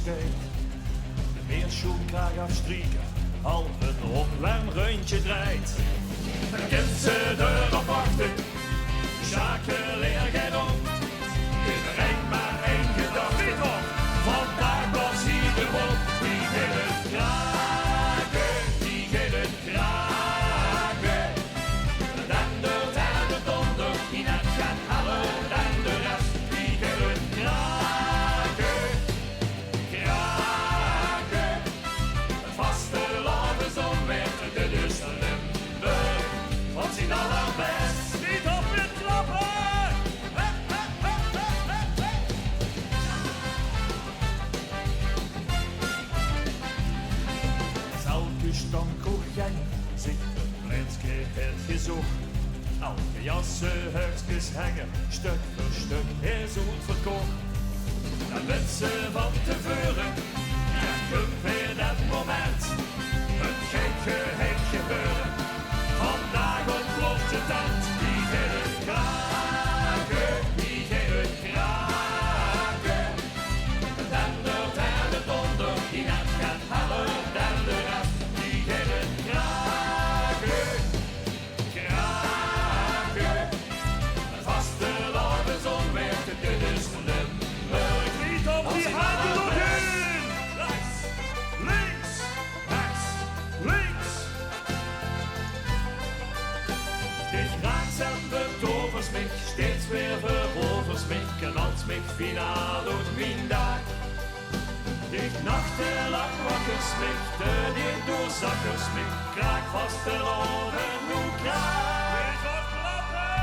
steek. De meerschoenkraag afstrieken, al een opwarmrondje draait. Dan kent ze erop wachten, Sjaak leer jij om. In er enkel maar één gedachte, vandaag was hij de bom. Die gaat het kraken, die gaat het kraken. Dan doet hij de donder, die net gaat halen dan de rest. Die gaat het kraken, kraken. Het vasteland is onweer, dit is Limburg, wat zien allerbest. Niet op het klappen! Elke stamkroeg-gang zich een plekje heeft gezocht. Elke jassenhuisjes hangen, stuk voor stuk is uitverkocht. Dan weet ze van tevoren, ja, komt weer dat moment. Het gekke heeft gebeuren, vandaag ontploft de tent. Die gaat het kraken, die gaat het kraken. Dan doet hij de donder, die net gaat halen dan de rest. Die gaat het kraken, kraken. Het vasteland is onweer, dit is Limburg. Niet op die handen nog in! Rechts, links, rechts, links. Dit raakt en betovers mich, steeds weer verovers mich, en als mich finaal doet mijn dag. Ik nachtenlang wakker smik, de niet door zakkers smik, kraak vast de loven, hoe kraak. Ik ga klappen!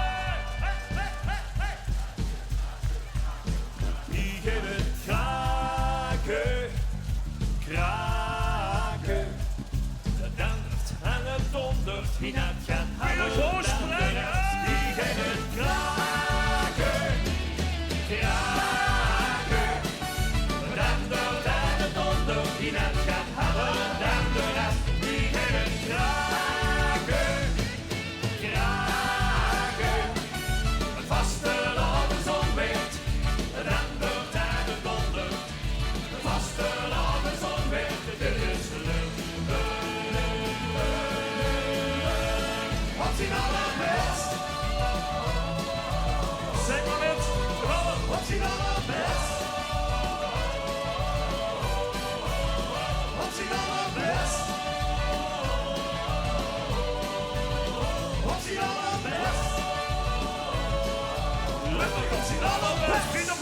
Die gaat het kraken, kraken. De dendert en het dondert, wie net gaat halen dan de rest. Die gaat het kraken, kraken. De dendert en het dondert, wie net gaat halen dan de rest. Die gaat het kraken, kraken. Het vasteland is onweert, de dendert en het dondert. Het vasteland is onweert, dit is Limburg. Wat zien allerbest? Zeg maar met z'n allen, wat zien allerbest? Wat zien allerbest? Wat zien allerbest? Limburg, wat zien allerbest?